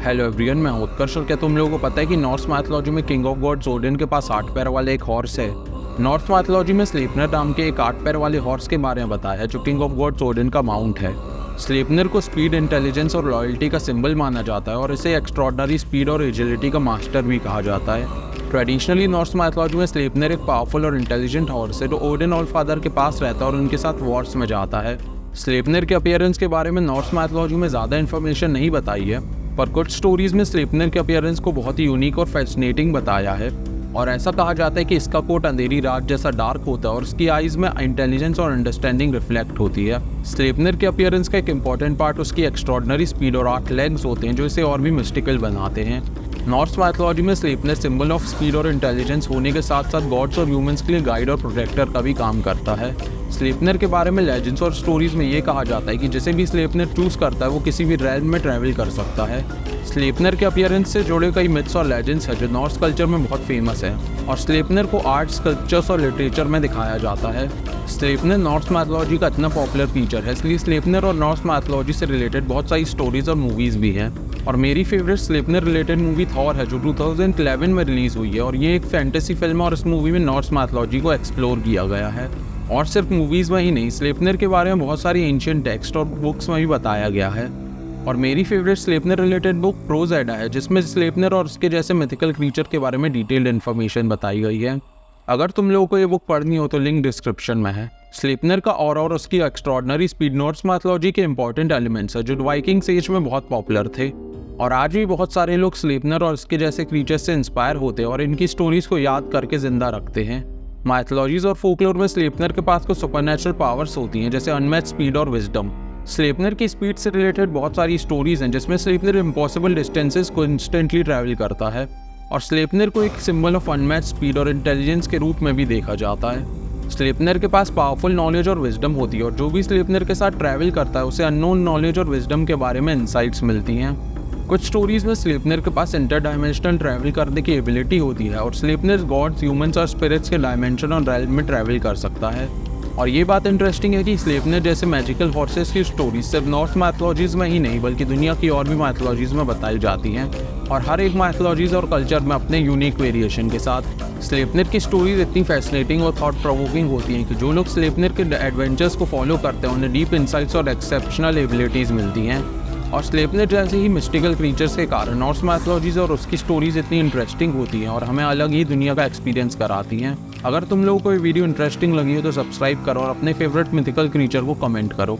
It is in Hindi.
हेलो एवरीवन, मैं उत्कर्ष। और क्या तुम लोगों को पता है कि नॉर्स माइथोलॉजी में किंग ऑफ गॉड्स ओडिन के पास 8 पैर वाले एक हॉर्स है। नॉर्स माइथोलॉजी में स्लीपनर नाम के एक 8 पैर वाले हॉर्स के बारे में बताया है जो किंग ऑफ गॉड्स ओडिन का माउंट है। स्लीपनर को स्पीड, इंटेलिजेंस और लॉयल्टी का सिंबल माना जाता है और इसे एक्स्ट्रॉर्डनरी स्पीड और एजिलिटी का मास्टर भी कहा जाता है। ट्रेडिशनली नॉर्स माइथोलॉजी में स्लीपनर एक पावरफुल और इंटेलिजेंट हॉर्स है जो ओडिन ऑल फादर के पास रहता है और उनके साथ वॉर्स में जाता है। स्लीपनर के अपीयरेंस के बारे में नॉर्स माइथोलॉजी में ज़्यादा इन्फॉर्मेशन नहीं बताई है, पर कुछ स्टोरीज में स्लीपनर के अपीयरेंस को बहुत ही यूनिक और फैसिनेटिंग बताया है। और ऐसा कहा जाता है कि इसका कोट अंधेरी रात जैसा डार्क होता है और उसकी आइज में इंटेलिजेंस और अंडरस्टैंडिंग रिफ्लेक्ट होती है। स्लीपनर के अपीयरेंस का एक इंपॉर्टेंट पार्ट उसकी एक्स्ट्रॉर्डनरी स्पीड और 8 लेग्स होते हैं जो इसे और भी मिस्टिकल बनाते हैं। नॉर्स माइथोलॉजी में स्लीपनर सिंबल ऑफ स्पीड और इंटेलिजेंस होने के साथ साथ गॉड्स और ह्यूमंस के लिए गाइड और प्रोटेक्टर का भी काम करता है। स्लीपनर के बारे में लेजेंड्स और स्टोरीज में ये कहा जाता है कि जिसे भी स्लीपनर चूज करता है वो किसी भी रेल्म में ट्रैवल कर सकता है। स्लीपनर के अपीयरेंस से जुड़े कई मिथ्स और लेजेंड्स हैं जो नॉर्स कल्चर में बहुत फेमस है और स्लीपनर को आर्ट, स्कल्पचर्स और लिटरेचर में दिखाया जाता है। स्लीपनर नॉर्स माइथोलॉजी का इतना पॉपुलर फीचर है, इसलिए स्लीपनर और नॉर्स माइथोलॉजी से रिलेटेड बहुत सारी स्टोरीज और मूवीज भी हैं। और मेरी फेवरेट स्लीपनर रिलेटेड मूवी थॉर है जो 2011 में रिलीज हुई है और ये एक फैंटेसी फिल्म है और इस मूवी में नॉर्स माइथोलॉजी को एक्सप्लोर किया गया है। और सिर्फ मूवीज में ही नहीं, स्लीपनर के बारे में बहुत सारी एंशिएंट टेक्स्ट और बुक्स में भी बताया गया है। और मेरी फेवरेट स्लीपनर रिलेटेड बुक प्रोज एडा है जिसमें स्लीपनर और उसके जैसे मिथिकल क्रीचर के बारे में डिटेल्ड इन्फॉर्मेशन बताई गई है। अगर तुम लोगों को ये बुक पढ़नी हो तो लिंक डिस्क्रिप्शन में है। स्लीपनर का और उसकी एक्स्ट्रॉर्डनरी स्पीड नॉर्स माइथोलॉजी के इंपॉर्टेंट एलिमेंट्स है जो वाइकिंग्स एज में बहुत पॉपुलर थे। और आज भी बहुत सारे लोग स्लीपनर और इसके जैसे क्रीचर्स से इंस्पायर होते हैं और इनकी स्टोरीज को याद करके जिंदा रखते हैं। माइथोलॉजीज और फोकलोर में स्लीपनर के पास कुछ सुपरनैचुरल पावर्स होती हैं जैसे अनमैच्ड स्पीड और विजडम। स्लीपनर की स्पीड से रिलेटेड बहुत सारी स्टोरीज हैं जिसमें स्लीपनर इम्पॉसिबल डिस्टेंसेस को इंस्टेंटली ट्रैवल करता है और स्लीपनर को एक सिंबल ऑफ अनमैच्ड स्पीड और इंटेलिजेंस के रूप में भी देखा जाता है। स्लीपनर के पास पावरफुल नॉलेज और विजडम होती है और जो भी स्लीपनर के साथ ट्रैवल करता है उसे अननोन नॉलेज और विजडम के बारे में इंसाइट्स मिलती हैं। कुछ स्टोरीज में स्लीपनर के पास इंटर डायमेंशनल ट्रैवल करने की एबिलिटी होती है और स्लीपनर गॉड्स, ह्यूमंस और स्पिरिट्स के डायमेंशन और रेल्म में ट्रैवल कर सकता है। और ये बात इंटरेस्टिंग है कि स्लीपनर जैसे मैजिकल हॉर्सेस की स्टोरीज सिर्फ नॉर्स माइथोलॉजीज में ही नहीं बल्कि दुनिया की और भी माइथोलॉजीज में बताई जाती हैं और हर एक माइथोलॉजीज और कल्चर में अपने यूनिक वेरिएशन के साथ। स्लीपनर की स्टोरीज इतनी फैसिनेटिंग और थॉट प्रोवोकिंग होती हैं कि जो लोग स्लीपनर के एडवेंचर्स को फॉलो करते हैं उन्हें डीप इंसाइट्स और एक्सेप्शनल एबिलिटीज़ मिलती हैं। और स्लीपनर जैसे ही मिस्टिकल क्रीचर्स के कारण नॉर्स माइथोलॉजीज और उसकी स्टोरीज इतनी इंटरेस्टिंग होती हैं और हमें अलग ही दुनिया का एक्सपीरियंस कराती हैं। अगर तुम लोगों को ये वीडियो इंटरेस्टिंग लगी हो तो सब्सक्राइब करो और अपने फेवरेट मिथिकल क्रीचर को कमेंट करो।